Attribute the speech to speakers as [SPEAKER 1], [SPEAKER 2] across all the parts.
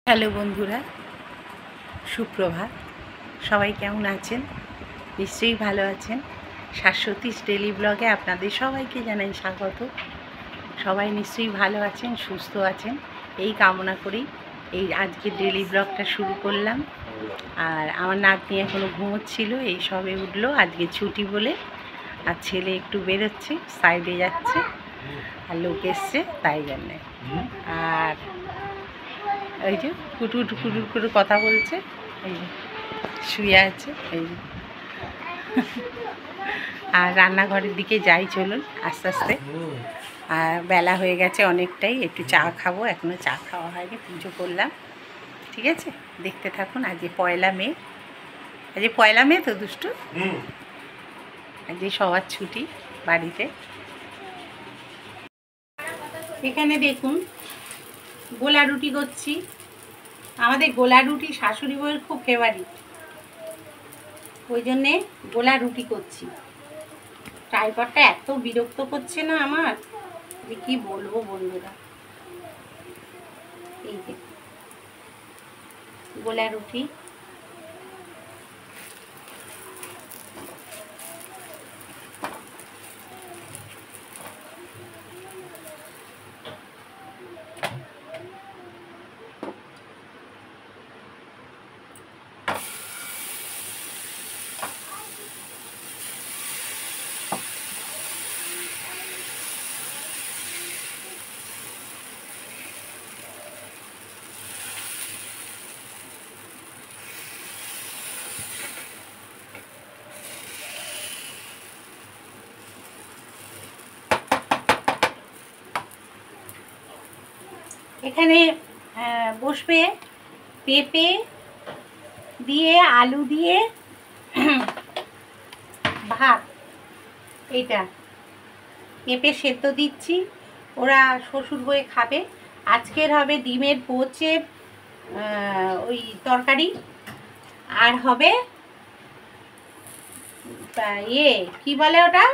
[SPEAKER 1] Hello বন্ধুরা, সুপ্রভাত। সবাই কেমন আছেন? নিশ্চয়ই ভালো আছেন। শাশ্বতীস ডেলি ব্লগে আপনাদের সবাইকে জানাই স্বাগত। সবাই নিশ্চয়ই ভালো আছেন, সুস্থ আছেন, এই কামনা করেই এই আজকে ডেলি ব্লগটা শুরু করলাম। আর আমার নাতনি এখনও ঘুমোচ্ছিল, এই সবে উঠলো, আজকে ছুটি বলে। আর ছেলে একটু বেরোচ্ছে, সাইডে যাচ্ছে, আর লোক এসছে তাই জন্যে। আর এই যে কুটুর কুটুর করে কথা বলছে, এই যে শুয়ে আছে, এই যে। আর রান্নাঘরের দিকে যাই, চলুন আস্তে আস্তে। আর বেলা হয়ে গেছে অনেকটাই, একটু চা খাবো, এখনও চা খাওয়া হয়নি, পুজো করলাম। ঠিক আছে, দেখতে থাকুন। আজকে পয়লা মে, আজকে পয়লা মে তো দুষ্টু, আজকে সবার ছুটি বাড়িতে। এখানে দেখুন গোলা রুটি করছি। আমাদের গোলা রুটি শাশুড়ি বউয়ের খুব ফেভারিট, ওই জন্যে গোলা রুটি করছি। ট্রাইপডটা এত বিরক্ত করছে না আমার, যে কি বলবো বন্ধুরা। এই যে গোলা রুটি, এখানে বসবে পেঁপে দিয়ে, আলু দিয়ে ভাত। এইটা পেঁপে সেদ্ধ দিচ্ছি, ওরা শ্বশুর বয়ে খাবে। আজকের হবে ডিমের পোচের ওই তরকারি, আর হবে কি বলে ওটা,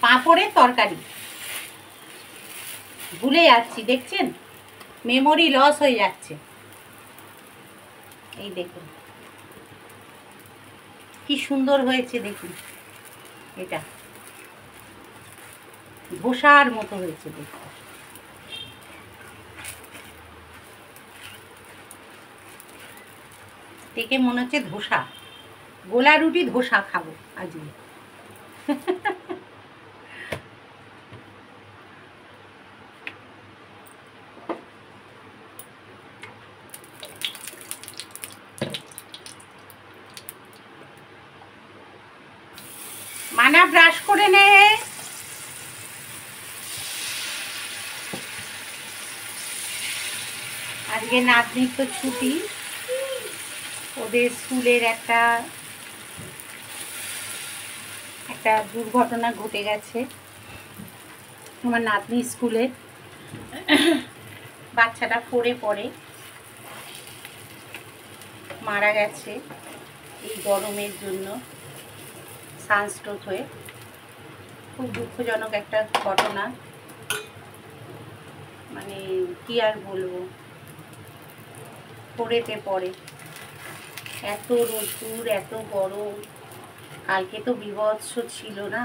[SPEAKER 1] পাঁপড়ের তরকারি। ভুলে যাচ্ছি, দেখছেন, মেমোরি লস হয়ে যাচ্ছে। এই দেখুন কি সুন্দর হয়েছে, দেখুন, এটা ধোসার মতো হয়েছে দেখতে। দেখে মনে হচ্ছে ধোসা, গোলা রুটি ধোসা খাবো আজকে। মানা ব্রাশ করে নে। আজকে নাতনির তো ছুটি, ওদের স্কুলের একটা দুর্ঘটনা ঘটে গেছে। আমার নাতনি স্কুলে বাচ্চাটা পড়ে মারা গেছে এই গরমের জন্য, সানস্ট্রোক হয়ে। খুব দুঃখজনক একটা ঘটনা, মানে কি আর বলবো, পড়ে এত রোদ্দুর, এত গরম। কালকে তো বীভৎস ছিল না,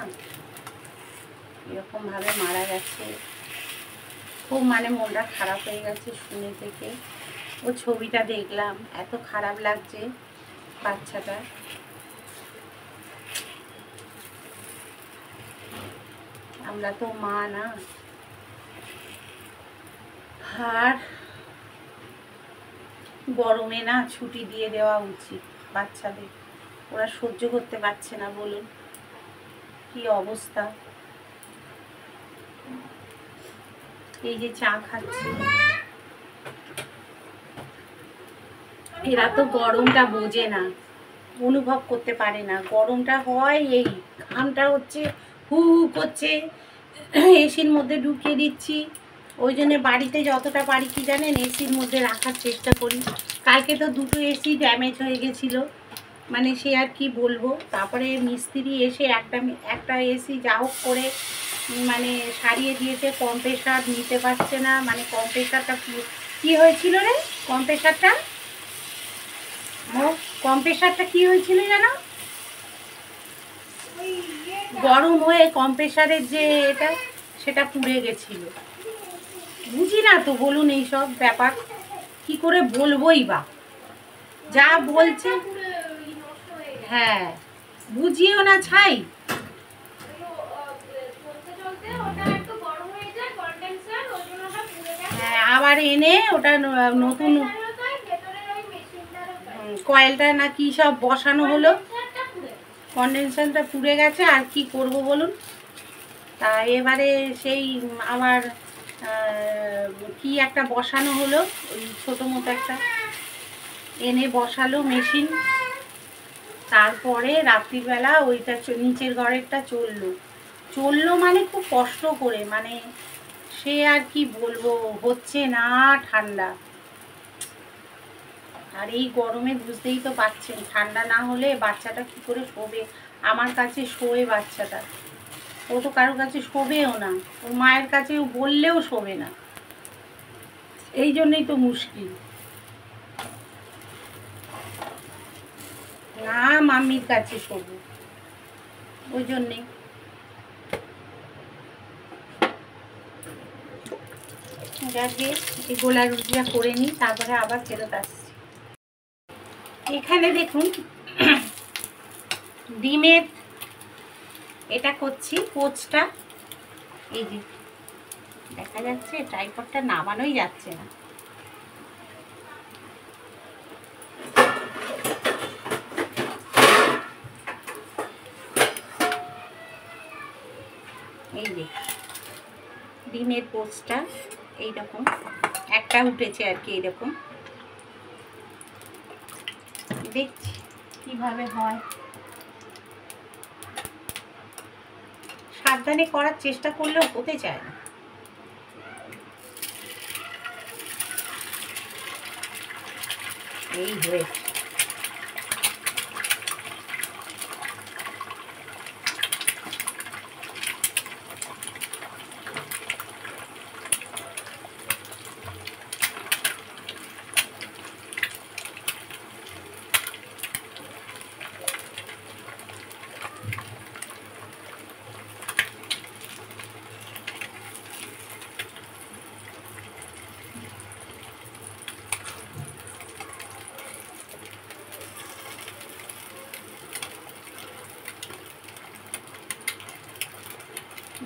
[SPEAKER 1] এরকমভাবে মারা গেছে। খুব মানে মনটা খারাপ হয়ে গেছে শুনে থেকে। ও ছবিটা দেখলাম, এত খারাপ লাগছে বাচ্চাটা। আমরা তো মা না। আর গরমে না ছুটি দিয়ে দেওয়া উচিত বাচ্চাদের, ওরা সহ্য করতে পারছে না। বলুন কি অবস্থা। এই যে চা খাচ্ছি, এরা তো গরমটা বোঝে না, অনুভব করতে পারে না। গরমটা হয়, এই ঘামটা হচ্ছে, হু হু করছে, এসির মধ্যে ঢুকিয়ে দিচ্ছি। ওই জন্য বাড়িতে যতটা পারি কি জানেন, এসির মধ্যে রাখার চেষ্টা করি। কালকে তো দুটো এসি ড্যামেজ হয়ে গেছিলো, মানে সে আর কি বলবো। তারপরে মিস্ত্রি এসে একটা এসি যা হোক করে মানে সারিয়ে দিয়েছে। কম্প্রেসার নিতে পারছে না, মানে কম্প্রেসারটা কি হয়েছিল রে, কম্প্রেসারটা কম্প্রেসারটা কি হয়েছিল জানো, গরম হয়ে কম্প্রেসারের যে এটা সেটা পুড়ে গেছিল। বুঝি না তো বলুন এইসব ব্যাপার, কি করে বলবোই বা, যা বলছে। হ্যাঁ বুঝিও না ছাই। হ্যাঁ আবার এনে ওটা নতুন কয়েলটা না কি সব বসানো হলো, কন্ডেনসারটা পুড়ে গেছে। আর কি করব বলুন। তা এবারে সেই আবার কি একটা বসানো হলো, ওই ছোটো মতো একটা এনে বসালো মেশিন। তারপরে রাত্রিবেলা ওইটা নিচের ঘরেরটা চললো মানে খুব কষ্ট করে, মানে সে আর কি বলবো, হচ্ছে না ঠান্ডা। আর এই গরমে বুঝতেই তো পারছেন, ঠান্ডা না হলে বাচ্চাটা কি করে শোবে। আমার কাছে শোয়ে বাচ্চাটা, ও তো কারোর কাছে শোবেও না, ওর মায়ের কাছে বললেও শোবে না। এই জন্যই তো মুশকিল। না মাম্মির কাছে শোবো, ওই জন্যেই। যাকে এই গোলা রুটিটা করে নিই, তারপরে আবার ফেরত আসছি। এখানে দেখুন ডিমের এটা করছি পোচটা। এই যে দেখা যাচ্ছে, ট্রাইপডটা নামানোই যাচ্ছে না। এই যে ডিমের পোচটা এইরকম একটা উঠেছে আর কি, এইরকম দেখছি কিভাবে হয়। সাবধানে করার চেষ্টা করলেও হতে চায় না। এই হয়েছে।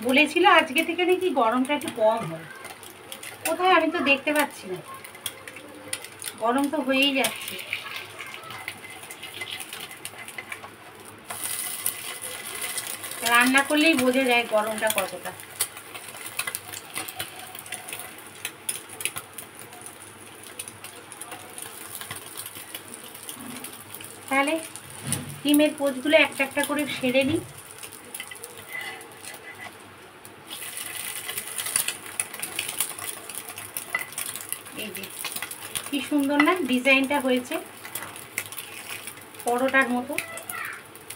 [SPEAKER 1] বলেছিল আজকে থেকে নাকি গরমটা একটু কম হয়, কোথায় আমি তো দেখতে পাচ্ছি না, গরম তো হয়েই যাচ্ছে। রান্না করলেই বোঝা যায় গরমটা কতটা। তাহলে ডিমের পোচগুলো একটা একটা করে সেরে নিই। এই যে কি সুন্দর না ডিজাইনটা হয়েছে, পরোটার মতো।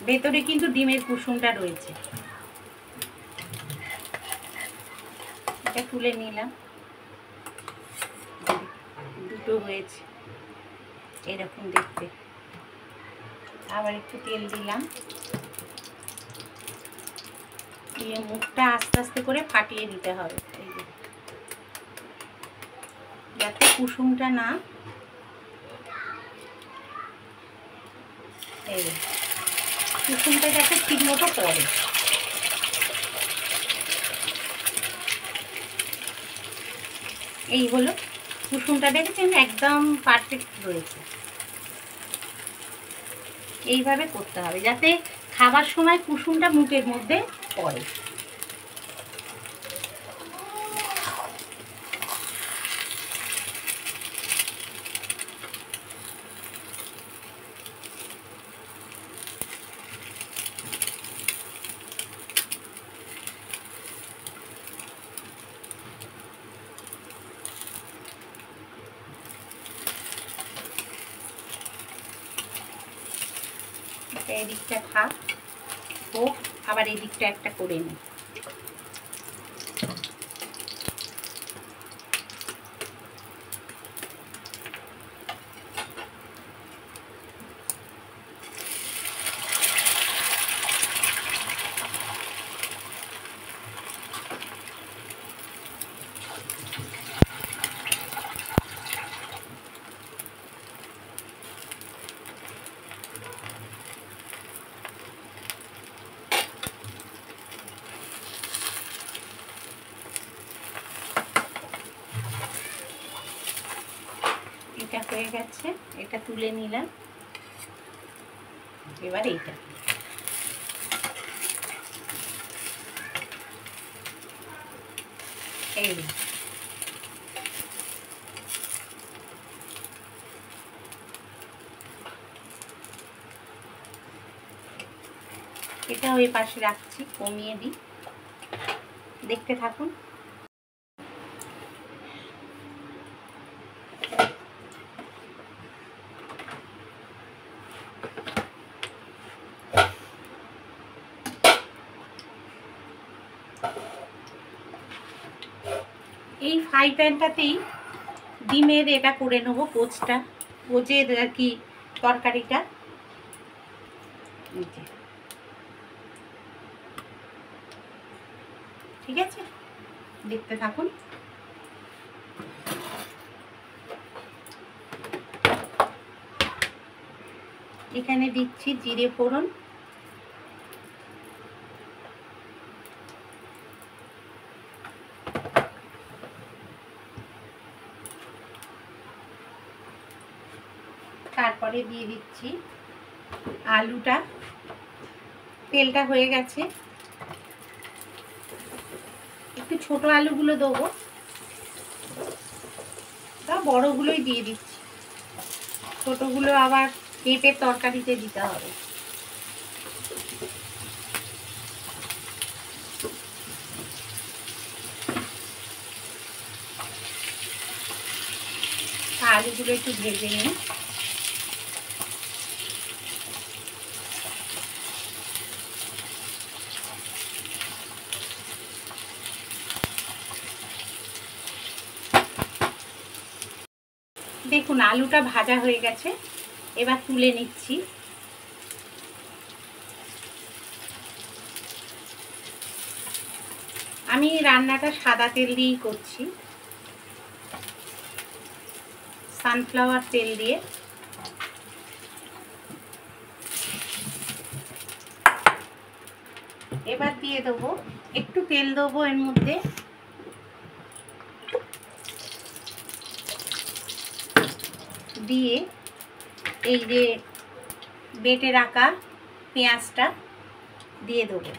[SPEAKER 1] ভেতরে কিন্তু ডিমের কুসুমটা রয়েছে। এটা তুলে নিলাম, দুটো হয়েছে এরকম দেখতে। আবার একটু তেল দিলাম, দিয়ে মুখটা আস্তে আস্তে করে ফাটিয়ে দিতে হবে, এই যে যাতে কুসুমটা না, এই কুসুমটা যাতে ঠিক মতো পড়ে। এই হলো কুসুমটা, দেখেছেন একদম পারফেক্ট রয়েছে। এইভাবে করতে হবে যাতে খাবার সময় কুসুমটা মুখের মধ্যে পড়ে। এদিকটা থাক হোক, আবার এদিকটা একটা করে নিই। এইটা হয়ে গেছে, এটা তুলে নিলাম। এবার এইটা এই এটা ওই পাশে রাখছি, কমিয়ে দিই, দেখতে থাকুন। এই ফ্রাই প্যানটাতেই ডিমের এটা করে নেবো, পোচের আর কি তরকারিটা। ঠিক আছে, দেখতে থাকুন। এখানে দিচ্ছি জিরে ফোড়ন, তারপরে দিয়ে দিচ্ছি আলুটা। তেলটা হয়ে গেছে, একটু ছোট আলুগুলো দেবো, তা বড়গুলোই দিয়ে দিচ্ছি। ছোটগুলো আবার পেঁপের তরকারিতে দিতে হবে। আলুগুলো একটু ভেজে নিই। দেখুন আলুটা ভাজা হয়ে গেছে, এবার তুলে নিচ্ছি। আমি রান্নাটা সাদা তেল দিয়েই করছি, সানফ্লাওয়ার তেল দিয়ে। এবার দিয়ে দেবো, একটু তেল দেবো এর মধ্যে, দিয়ে এই যে বেটে রাখা পেঁয়াজটা দিয়ে দেবো।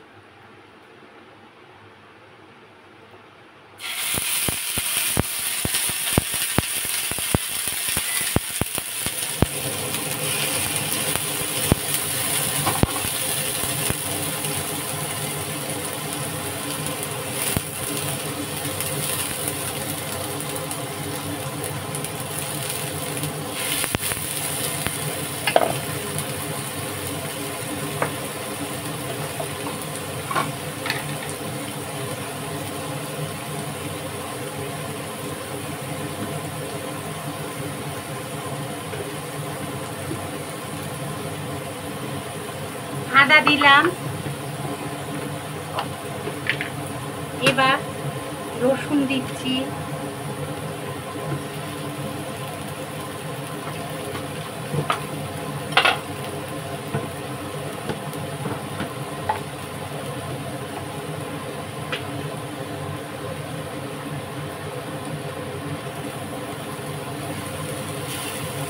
[SPEAKER 1] আদা দিলাম, এবার রসুন দিচ্ছি,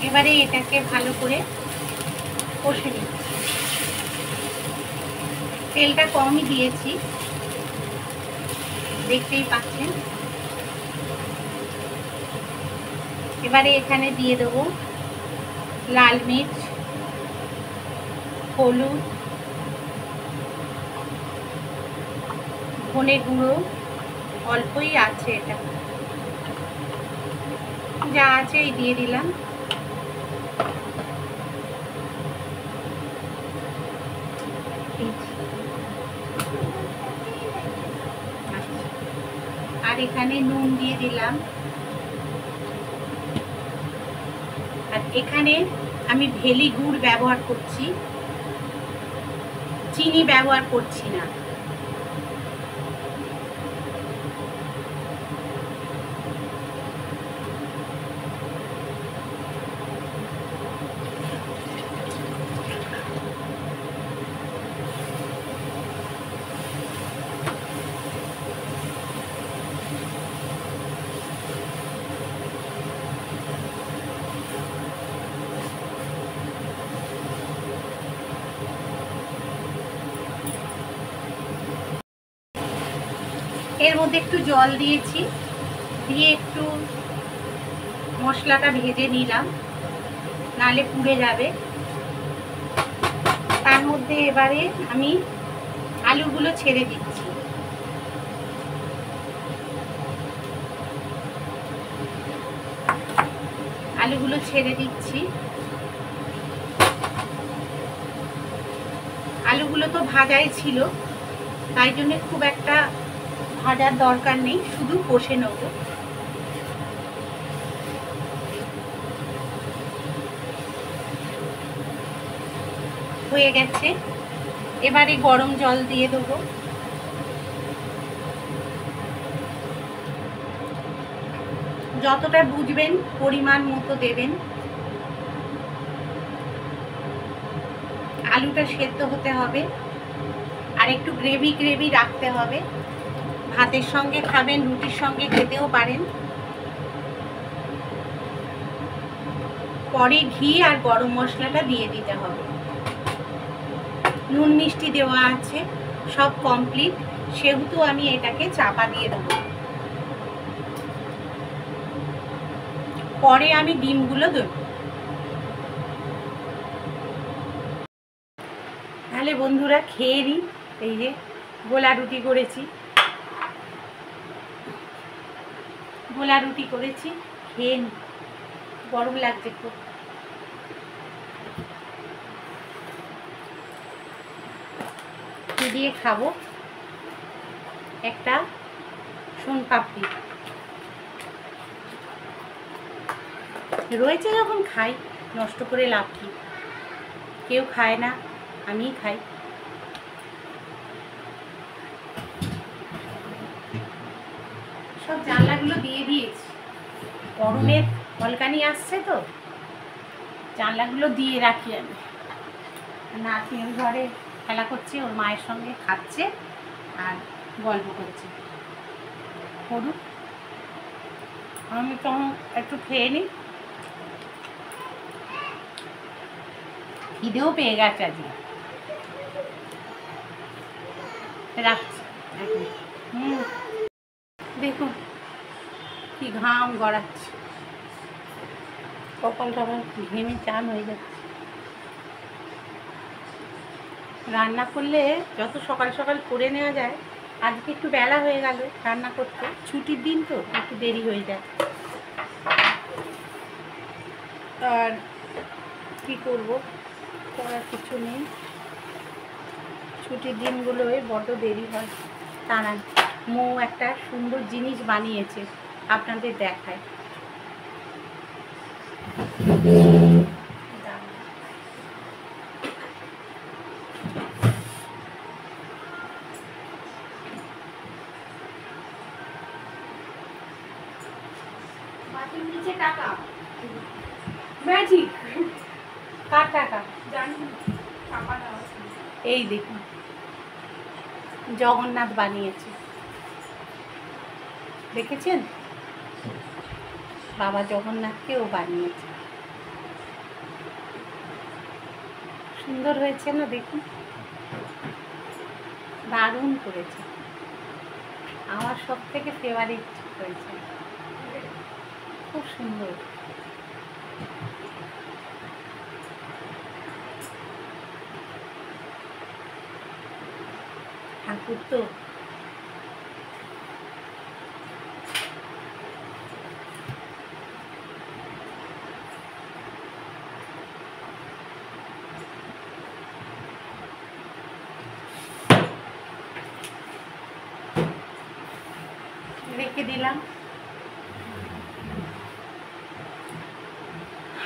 [SPEAKER 1] এবারে এটাকে ভালো করে কষে নিচ্ছি। তেলটা কমই দিয়েছি, দেখতেই পাচ্ছেন। এবারে এখানে দিয়ে দেবো লাল মির্চ, হলুদ, ধনে গুঁড়ো, অল্পই আছে, এটা যা আছে এই দিয়ে দিলাম। আর এখানে নুন দিয়ে দিলাম। আর এখানে আমি ভেলি গুড় ব্যবহার করছি, চিনি ব্যবহার করছি না। এর মধ্যে একটু জল দিয়েছি, দিয়ে একটু মশলাটা ভেজে নিলাম, নালে পুড়ে যাবে। তার মধ্যে এবারে আমি আলুগুলো ছেড়ে দিচ্ছি। আলুগুলো ছেড়ে দিচ্ছি। আলুগুলো তো ভাজাই ছিল, তাই জন্য খুব একটা ভাজার দরকার নেই, শুধু কষে নেব। হয়ে গেছে, এবারে গরম জল দিয়ে দেবো। যতটা বুঝবেন পরিমাণ মতো দেবেন। আলুটা সেদ্ধ হতে হবে, আর একটু গ্রেভি গ্রেভি রাখতে হবে। ভাতের সঙ্গে খাবেন, রুটির সঙ্গে খেতেও পারেন। পরে ঘি আর গরম মশলাটা দিয়ে দিতে হবে। নুন মিষ্টি দেওয়া আছে, সব কমপ্লিট, সেহেতু আমি এটাকে চাপা দিয়ে দেবো। পরে আমি ডিমগুলো দেবো। তাহলে বন্ধুরা খেয়ে নিই। এই যে গোলা রুটি করেছি, গোলা রুটি করেছি, খেয়ে নিই। গরম লাগছে খুব। কি দিয়ে খাবো? একটা সোনপাপড়ি রয়েছে, যখন খাই, নষ্ট করে লাভ কি? কেউ খায় না, আমিই খাই। সব জানলাগুলো দিয়ে দিয়েছি, গরমের কলকানি আসছে তো, জানলাগুলো দিয়ে রাখি আমি। নাতি ওই ঘরে খেলা করছে, ওর মায়ের সঙ্গে খাচ্ছে আর গল্প করছে, করুক। আমি তখন একটু খেয়ে নিই, খিদেও পেয়ে গেছে আজকে। রাখছি এখন। দেখুন কি ঘাম গড়াচ্ছে, কপাল টপাল ঘেমে চান হয়ে যাচ্ছে। রান্না করলে যত সকাল সকাল করে নেওয়া যায়, আজকে একটু বেলা হয়ে গেল রান্না করতে, ছুটির দিন তো একটু দেরি হয়ে যায়। আর কি করব, করার কিছু নেই, ছুটির দিনগুলোয় বড্ড দেরি হয়। তারা মৌ একটা সুন্দর জিনিস বানিয়েছে, আপনাদের দেখায়। টাকা ম্যাজিক, কার টাকা জানি, এই দেখুন জগন্নাথ বানিয়েছে, দেখেছেন? বাবা জগন্নাথকেও বানিয়েছে, সুন্দর হয়েছে না? দেখুন, দারুণ করেছে, আমার সব থেকে ফেভারিট হয়েছে, খুব সুন্দর। ঠাকুর তো রেখে দিলাম।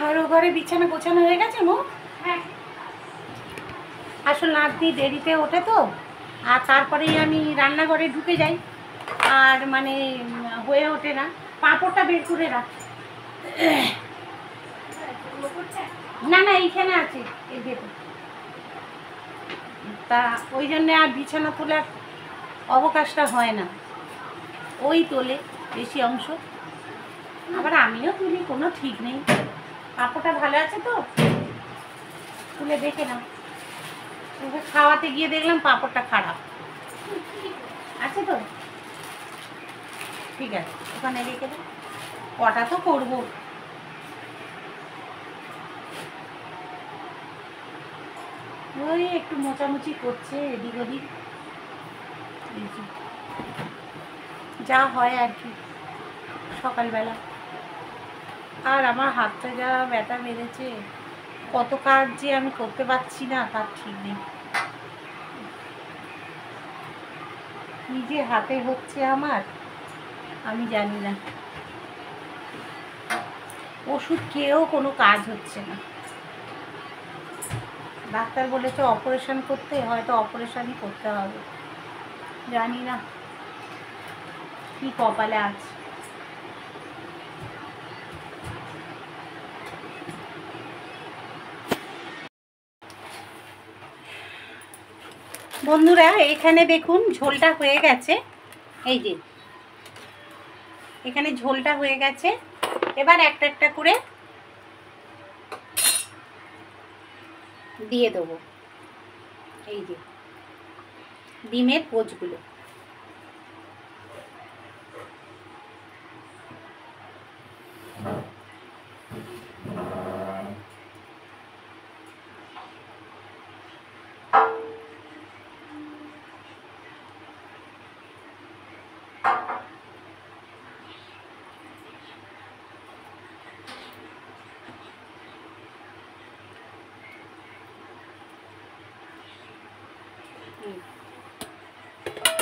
[SPEAKER 1] আর ও ঘরে বিছানা গোছানো হয়ে গেছে মো? হ্যাঁ, আসলে নাতনি দেরিতে ওঠে তো, আর তারপরেই আমি রান্নাঘরে ঢুকে যাই, আর মানে হয়ে ওঠে না। পাঁপড়টা বের করে রাখ। না না, এইখানে আছে, এই ভেতর। তা ওই জন্যে আর বিছানা তোলার অবকাশটা হয় না, ওই তোলে বেশি অংশ, আবার আমিও তুলি, কোনো ঠিক নেই। পাঁপড়টা ভালো আছে তো, তুলে দেখে নাও। ওকে খাওয়াতে গিয়ে দেখলাম পাঁপড়টা খারাপ আছে তো, ঠিক আছে, ওখানে রেখে দে, কটা তো করবো। ওই একটু মোচামুচি করছে এদিক ওদিক, যা হয় আর কি সকালবেলা। আর আমার হাতটা যা ব্যথা মেরেছে, কত কাজ যে আমি করতে পারছি না তার ঠিক নেই। নিজে হাতে হচ্ছে আমার, আমি জানি না। ওষুধ খেয়েও কোনো কাজ হচ্ছে না। ডাক্তার বলেছে অপারেশন করতে, হয়তো অপারেশনই করতে হবে, জানি না কি কপালে আছে। বন্ধুরা এখানে দেখুন ঝোলটা হয়ে গেছে, এই যে এখানে ঝোলটা হয়ে গেছে। এবার একটা একটা করে দিয়ে দেবো এই যে ডিমের পোচগুলো।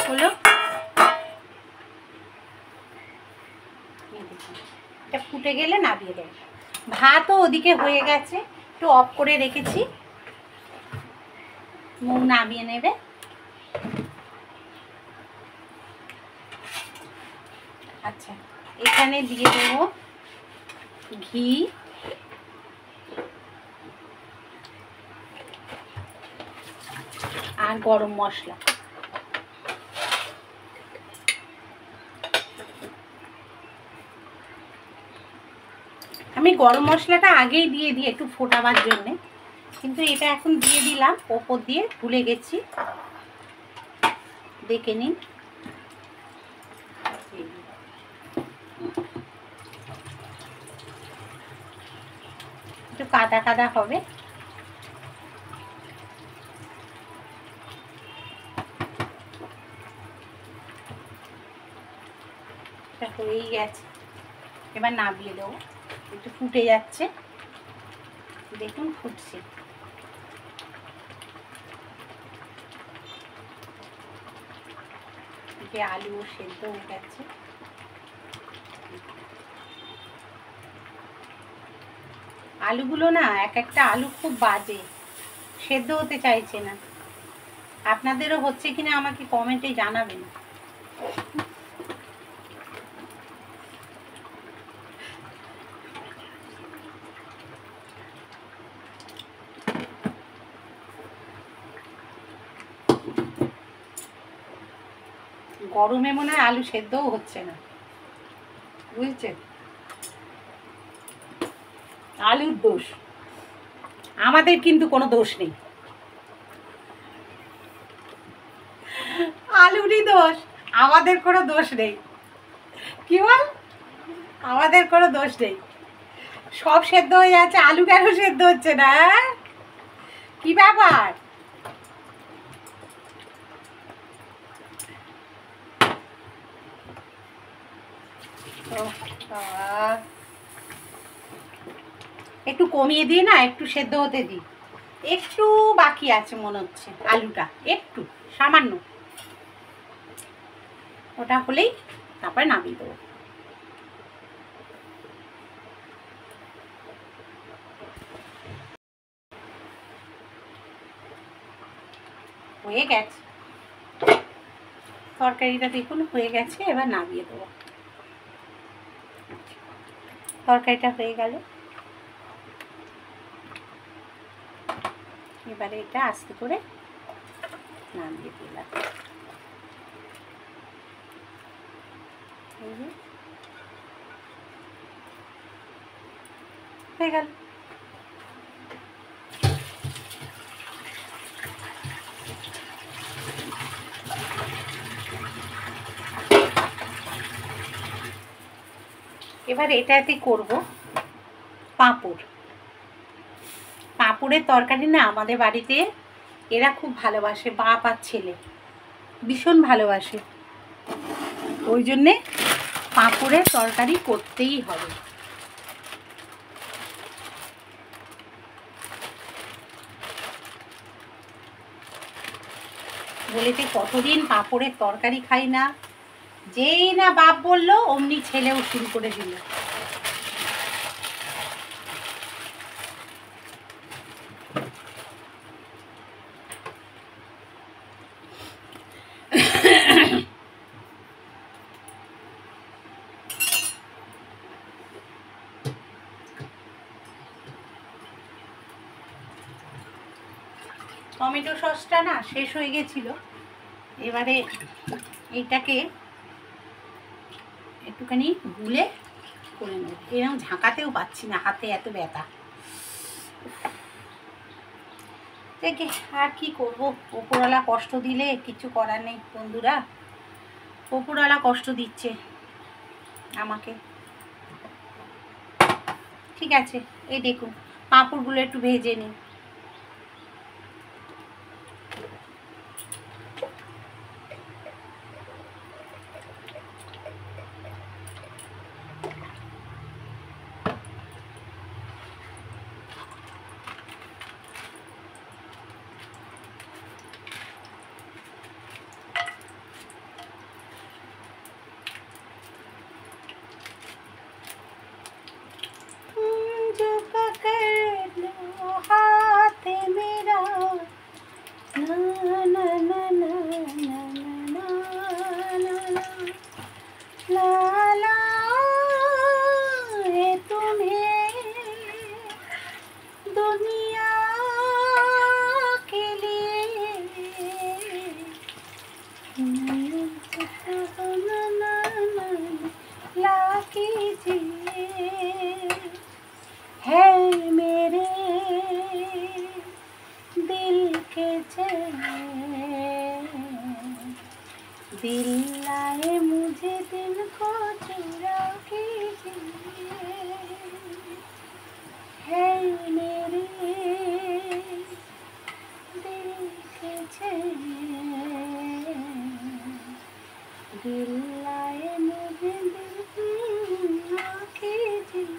[SPEAKER 1] হলো, এটা ফুটে গেলে নামিয়ে দেবো। ভাতও ওদিকে হয়ে গেছে, একটু অফ করে রেখেছি, মুখ নামিয়ে নেবে। আচ্ছা এখানে দিয়ে দেবো ঘি, আর গরম মশলা। আমি গরম মশলাটা আগেই দিয়ে দিই একটু ফোটাবার জন্যে, কিন্তু এটা এখন দিয়ে দিলাম ওপর দিয়ে, ভুলে গেছি, দেখে নিন। একটু কাদা কাদা হবে। এটা হয়েই গেছে, এবার নামিয়ে দেবো। একটু ফুটে যাচ্ছে, দেখুন ফুটছে। আলু সেদ্ধ হয়ে গেছে। আলুগুলো না, এক একটা আলু খুব বাজে, সেদ্ধ হতে চাইছে না। আপনাদেরও হচ্ছে কিনা আমাকে কমেন্টে জানাবেন। গরমে মনে হয় আলু সেদ্ধও হচ্ছে না, বুঝছেন? আলুর দোষ, আমাদের কিন্তু কোনো দোষ নেই, আলুরই দোষ, আমাদের কোনো দোষ নেই। কি বল, আমাদের কোনো দোষ নেই। সব সেদ্ধ হয়ে যাচ্ছে, আলু কেন সেদ্ধ হচ্ছে না? কি ব্যাপার? একটু কমিয়ে দিয়ে না, একটু সেদ্ধ হতে দিই। একটু বাকি আছে মনে হচ্ছে আলুটা, একটু সামান্য, ওটা হলেই তারপরে নামিয়ে দেবো। হয়ে গেছে তরকারিটা, দেখুন হয়ে গেছে, এবার নামিয়ে দেবো। তরকারিটা হয়ে গেল, এবারে এটা আস্তে করে নামিয়ে দিলাম। হয়ে গেল। এবার এটাতে করব পাঁপড়। পাঁপড়ের তরকারি না আমাদের বাড়িতে এরা খুব ভালোবাসে, বাপ আর ছেলে ভীষণ ভালোবাসে, ওই জন্যে পাঁপড়ের তরকারি করতেই হবে। বলেতে কতদিন পাঁপড়ের তরকারি খাই না, যেই না বাপ বললো অমনি ছেলেও শুরু করে দিল। টমেটো সসটা না শেষ হয়ে গেছিল, এবারে এইটাকে একটুখানি গুলে করে নেব। এরকম ঝাঁকাতেও পাচ্ছি না, হাতে এত ব্যথা। দেখে আর কি করব, ওপরওয়ালা কষ্ট দিলে কিছু করার নেই বন্ধুরা, ওপরওয়ালা কষ্ট দিচ্ছে আমাকে। ঠিক আছে, এই দেখুন পাঁপড়গুলো একটু ভেজে নিই। दिल लाए मुझे दिल को चुरा कीजिए, है मेरे दिल के चैन, दिल लाए मुझे दिल चुरा कीजिए।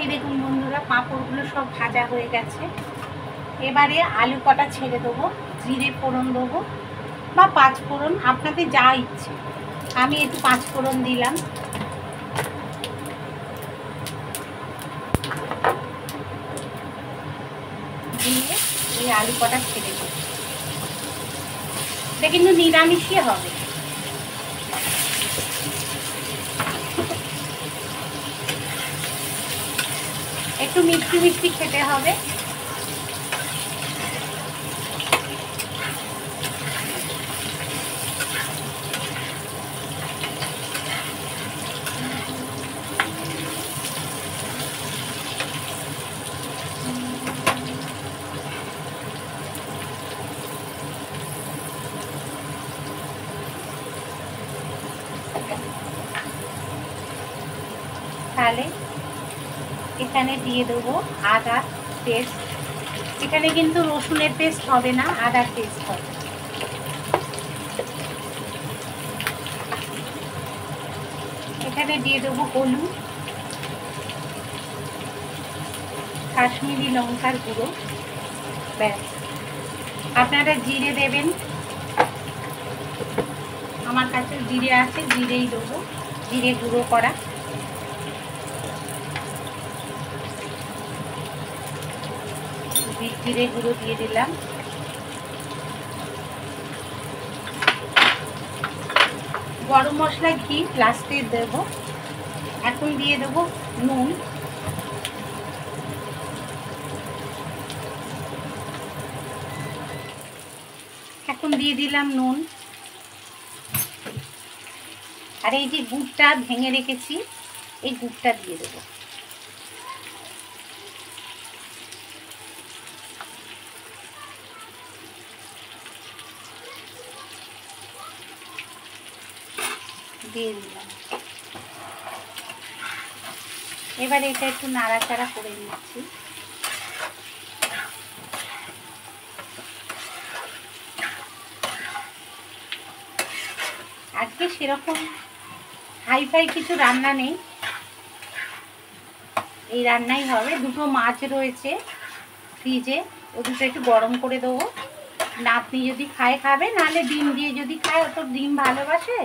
[SPEAKER 1] এই দেখুন বন্ধুরা, পাঁপড়গুলো সব ভাজা হয়ে গেছে। এবারে আলু কটা ছেড়ে দেবো, জিরে ফোড়ন দেবো বা পাঁচ ফোড়ন, আপনাদের যা ইচ্ছে। আমি একটু পাঁচ ফোড়ন দিলাম। দিয়ে এই আলু কটা ছেড়ে দেবো। এটা কিন্তু নিরামিষই হবে। একটু মিষ্টি মিষ্টি খেতে হবে। তাহলে এখানে দিয়ে দেবো আদা পেস্ট। এখানে কিন্তু রসুনের পেস্ট হবে না, আদার পেস্ট হবে। এখানে দিয়ে দেবো হলুদ, কাশ্মীরি লঙ্কার গুঁড়ো, ব্যাস। আপনারা জিরে দেবেন, আমার কাছে জিরে আছে, জিরেই দেবো, জিরে গুঁড়ো করা। জিরে গুঁড়ো দিয়ে দিলাম। গরম মশলা ঘি লাস্টে দেবো। এখন দিয়ে দেবো নুন, এখন দিয়ে দিলাম নুন। আর এই যে গুড়টা ভেঙে রেখেছি, এই গুড়টা দিয়ে দেবো। দিয়ে দিলাম। এবার এটা একটু নাড়াচাড়া করে নিচ্ছি। আজকে সেরকম হাইফাই কিছু রান্না নেই, এই রান্নাই হবে। দুটো মাছ রয়েছে ফ্রিজে, ও দুটো একটু গরম করে দেবো। নাতনি যদি খায় খাবে, নাহলে ডিম দিয়ে যদি খায়, ও তো ডিম ভালোবাসে,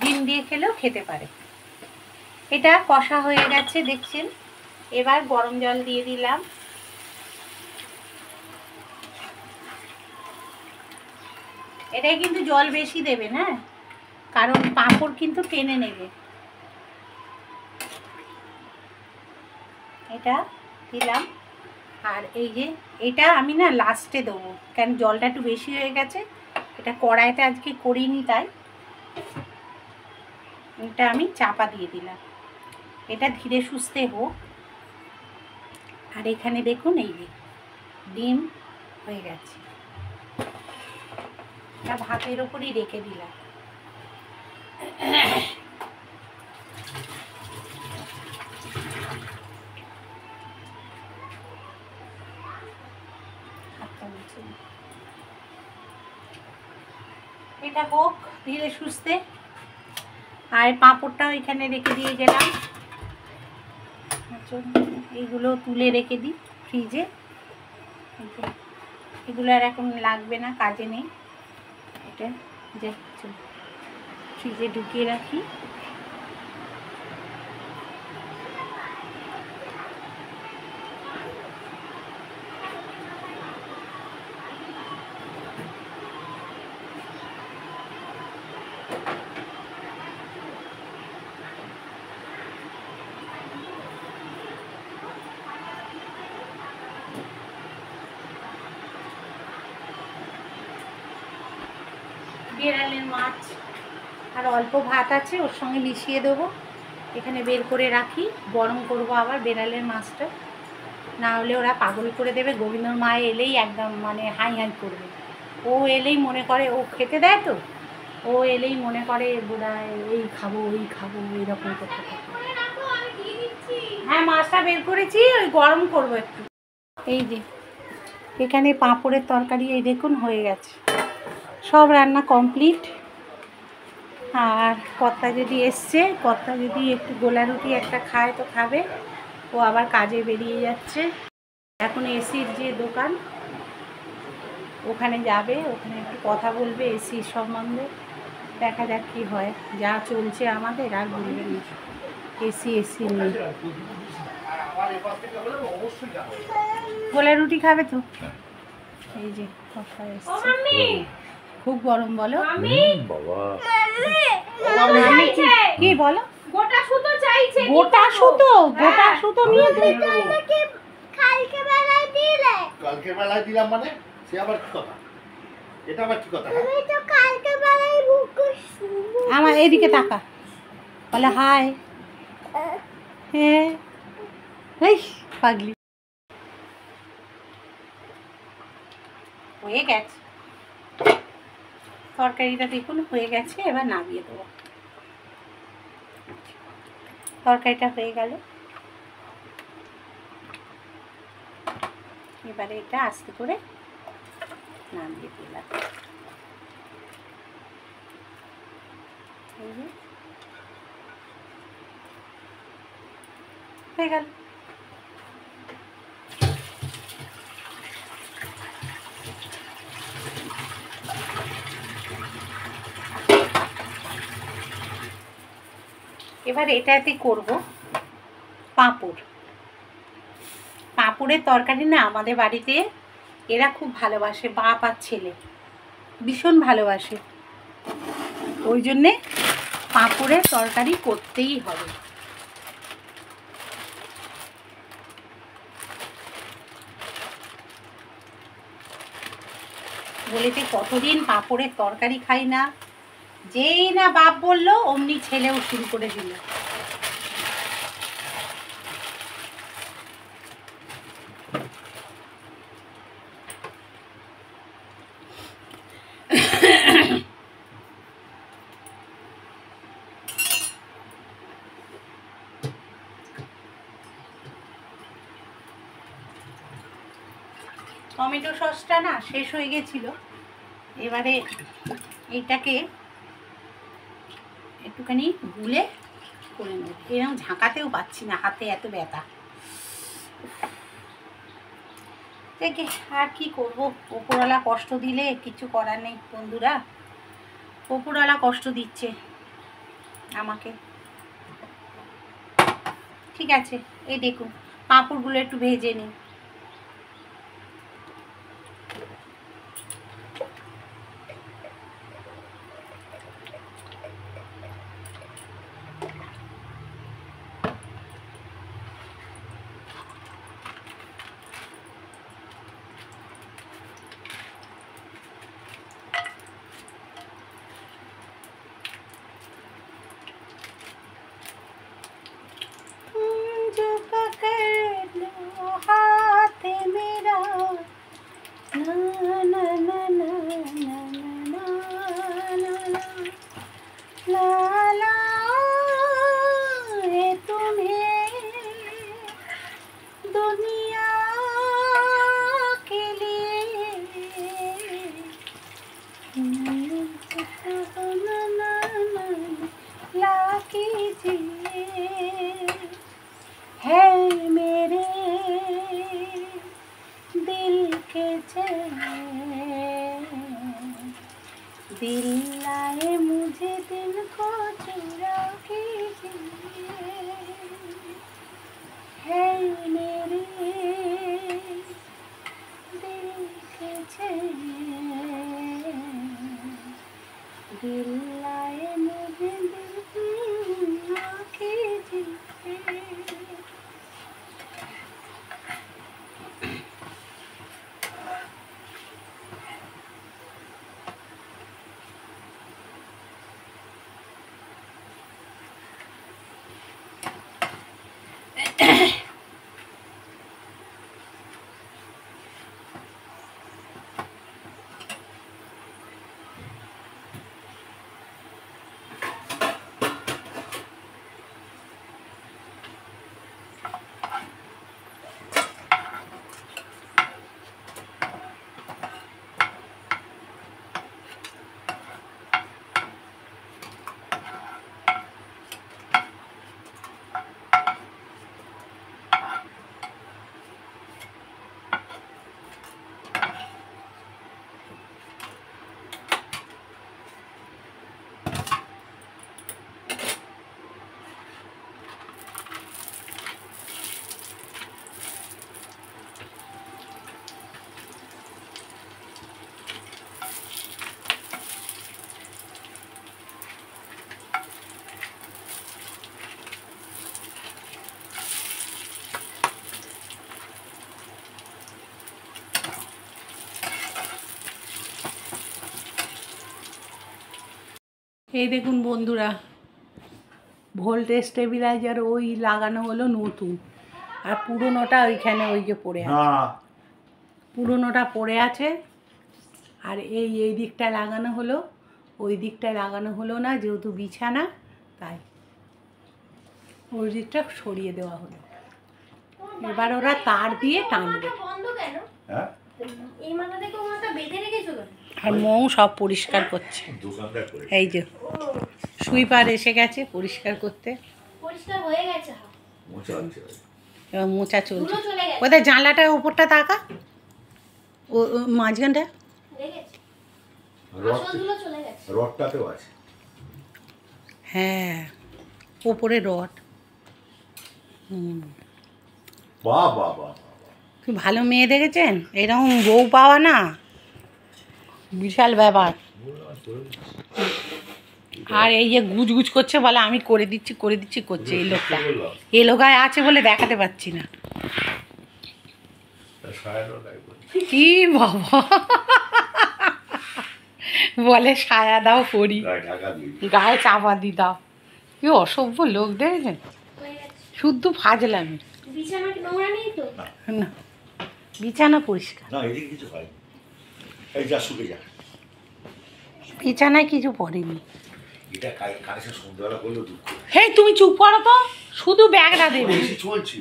[SPEAKER 1] ডিম দিয়ে খেলেও খেতে পারে। এটা কষা হয়ে গেছে দেখছেন। এবার গরম জল দিয়ে দিলাম। এটাই কিন্তু জল বেশি দেবেন, হ্যাঁ, কারণ পাঁপড় কিন্তু টেনে নেবে। এটা দিলাম। আর এই যে এটা আমি না লাস্টে দেবো, কারণ জলটা একটু বেশি হয়ে গেছে। এটা কড়াইতে আজকে করিনি, তাই এটা আমি চাপা দিয়ে দিলাম। এটা ধীরে সুস্থে হোক। আর এখানে দেখুন এই যে ডিম হয়ে গেছে, এটা ভাতের ওপরই রেখে দিলাম। এটা হোক ধীরে সুস্থে। আর পাঁপড়টাও এখানে রেখে দিয়ে গেলাম। এইগুলো তুলে রেখে দিই ফ্রিজে। এগুলো আর এখন লাগবে না, কাজে নেই। এটা যে ফ্রিজে ঢুকিয়ে রাখি। বেড়ালের মাছ আর অল্প ভাত আছে, ওর সঙ্গে মিশিয়ে দেবো। এখানে বের করে রাখি, গরম করব আবার বেড়ালের মাছটা, না হলে ওরা পাগল করে দেবে। গোবিন্দর মা এলেই একদম মানে হাই হাই করবে। ও এলেই মনে করে, ও খেতে দেয় তো, ও এলেই মনে করে বোধহয় এই খাবো ওই খাবো, এইরকম করতে থাকে। হ্যাঁ, মাছটা বের করেছি, ওই গরম করবো একটু। এই যে এখানে পাঁপড়ের তরকারি এই দেখুন হয়ে গেছে, সব রান্না কমপ্লিট। আর কর্তা যদি এসছে, কর্তা যদি একটু গোলা রুটি একটা খায় তো খাবে, ও আবার কাজে বেরিয়ে যাচ্ছে। এখন এসির যে দোকান, ওখানে যাবে, ওখানে একটু কথা বলবে এসির সম্বন্ধে। দেখা যাক কী হয়, যা চলছে আমাদের আর বলবেন না। এসি নেই। গোলা রুটি খাবে তো? এই যে কথা এসছে, খুব গরম। বলো কি বলো? গোটা সুতো চাইছে। গোটা সুতো? গোটা সুতো নিয়ে
[SPEAKER 2] কালকে বেলায় দিলাম মানে সে আবার কি কথা? এটা আবার কি কথা? আমি তো কালকে বেলায় বুক করছি।
[SPEAKER 1] আমার এদিকে তাকা, বলে হাই। হ্যাঁ, এই পাগলি। হয়ে গেছে তরকারিটা, দেখুন হয়ে গেছে। এবার নামিয়ে দেবো। তরকারিটা হয়ে গেল। এবারে এটা আস্তে করে নামিয়ে দিলাম। হয়ে গেল। এবার এটাতে করব পাঁপড়। পাঁপড়ের তরকারি না আমাদের বাড়িতে এরা খুব ভালোবাসে, বাপ আর ছেলে ভীষণ ভালোবাসে, ওই জন্যে পাঁপড়ের তরকারি করতেই হবে। বলেতে কতদিন পাঁপড়ের তরকারি খাই না, যেই না বাপ বললো অমনি ছেলেও শুরু করে দিল। টমেটো সসটা না শেষ হয়ে গেছিল, এবারে এইটাকে একটুখানি গুলে করে নেব। এরকম ঝাঁকাতেও পাচ্ছি না, হাতে এত ব্যথা। দেখে আর কি করব, ওপরওয়ালা কষ্ট দিলে কিছু করার নেই বন্ধুরা, ওপরওয়ালা কষ্ট দিচ্ছে আমাকে। ঠিক আছে, এই দেখুন পাঁপড়গুলো একটু ভেজে নিই। दिल लाए मुझे दिल को चुरा कीजिए, है मेरे दिल के चैन, दिल लाए मुझे दिल चुरा कीजिए। এই দেখুন বন্ধুরা, ভোল্টেজ স্টেবিলাইজার ওই লাগানো হলো নতুন, আর পুরোনোটা ওইখানে ওই যে পড়ে আছে, পুরোনোটা পড়ে আছে। আর এই দিকটা লাগানো হলো, ওই দিকটায় লাগানো হলো না, যেহেতু বিছানা তাই ওই দিকটা সরিয়ে দেওয়া হলো। এবার ওরা তার দিয়ে টানবে।
[SPEAKER 2] হ্যাঁ
[SPEAKER 3] এই মাথা থেকে ও মাথা বেঁধে রেখেছো কেন?
[SPEAKER 1] আর মৌ সব পরিষ্কার করছে।
[SPEAKER 2] দোকানদার করে
[SPEAKER 1] এই যে সুইপার এসে গেছে পরিষ্কার করতে,
[SPEAKER 3] পরিষ্কার হয়ে গেছে।
[SPEAKER 2] মোচা হচ্ছে
[SPEAKER 1] এবার মোচা চলছে।
[SPEAKER 3] ধুলো চলে গেছে।
[SPEAKER 1] ওদের জানলাটার উপরটা তাকা, ও ও মাঝখানটা।
[SPEAKER 3] দেখেছি
[SPEAKER 2] রড
[SPEAKER 3] আসল ধুলো চলে গেছে।
[SPEAKER 2] রডটাতেও আছে।
[SPEAKER 1] হ্যাঁ ওপরে রড।
[SPEAKER 2] বাহ বাহ বাহ
[SPEAKER 1] কি ভালো মেয়ে দেখেছেন, এরকম বউ পাওয়া না বিশাল ব্যাপার। আর এই যে গুজগুজ করছে বলে আমি করে দিচ্ছি করছে এই লোকটা। এই লোকায় আছে বলে দেখাতে পাচ্ছি না। কি বাবা বলে সায়া দাও পরি, গায়ে চাপা দি দাও। কি অসভ্য লোক দেখেছেন,
[SPEAKER 3] হয়ে গেছে।
[SPEAKER 1] শুদ্ধ ফাজলামি।
[SPEAKER 3] বিছানা নোংরা নেই তো?
[SPEAKER 1] না বিছানা পরিষ্কার,
[SPEAKER 2] না এদিকে কিছু হয় এই যা শুকে যা।
[SPEAKER 1] বিছানায় কিছু পড়েনি।
[SPEAKER 2] এটা কানেকশন সন্ধ্যাবেলা করলেও দুঃখ।
[SPEAKER 1] হেই তুমি চুপ করো তো, শুধু ব্যাগটা দেবে।
[SPEAKER 2] চলছি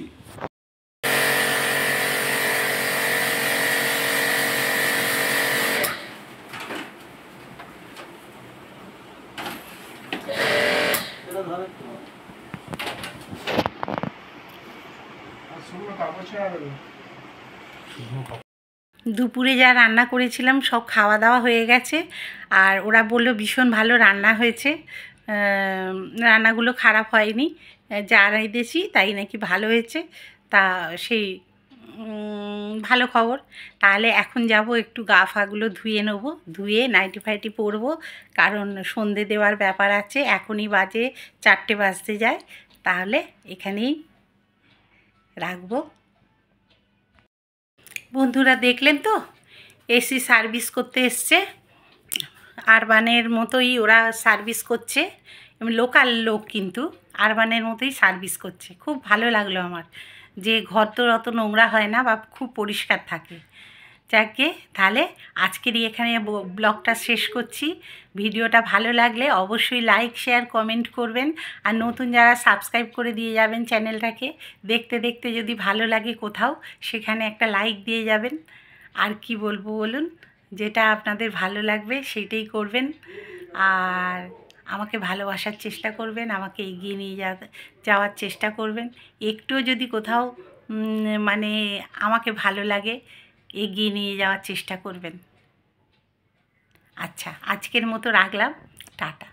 [SPEAKER 1] দুপুরে যা রান্না করেছিলাম সব খাওয়া দাওয়া হয়ে গেছে। আর ওরা বললো ভীষণ ভালো রান্না হয়েছে, রান্নাগুলো খারাপ হয়নি, যা রেঁধেছি তাই নাকি ভালো হয়েছে। তা সেই ভালো খবর। তাহলে এখন যাব একটু গা ফাগুলো ধুয়ে নেবো, ধুয়ে নাইটি ফাইটি পরবো, কারণ সন্ধে দেওয়ার ব্যাপার আছে। এখনই বাজে 4টে বাজতে যায়। তাহলে এখানেই রাখবো। বন্ধুরা দেখলেন তো, এসি সার্ভিস করতে এসছে, আরবানের মতোই ওরা সার্ভিস করছে, লোকাল লোক কিন্তু আরবানের মতোই সার্ভিস করছে। খুব ভালো লাগলো আমার, যে ঘর তো অত নোংরা হয় না বা খুব পরিষ্কার থাকে। যাকে তাহলে আজকেরই এখানে ব্লগটা শেষ করছি। ভিডিওটা ভালো লাগলে অবশ্যই লাইক শেয়ার কমেন্ট করবেন, আর নতুন যারা সাবস্ক্রাইব করে দিয়ে যাবেন চ্যানেলটাকে। দেখতে দেখতে যদি ভালো লাগে কোথাও, সেখানে একটা লাইক দিয়ে যাবেন। আর কি বলবো বলুন, যেটা আপনাদের ভালো লাগবে সেইটাই করবেন। আর আমাকে ভালোবাসার চেষ্টা করবেন, আমাকে এগিয়ে নিয়ে যাওয়ার চেষ্টা করবেন। একটুও যদি কোথাও মানে আমাকে ভালো লাগে, এগিয়ে নিয়ে যাওয়ার চেষ্টা করবেন। আচ্ছা আজকের মতো রাখলাম, টাটা।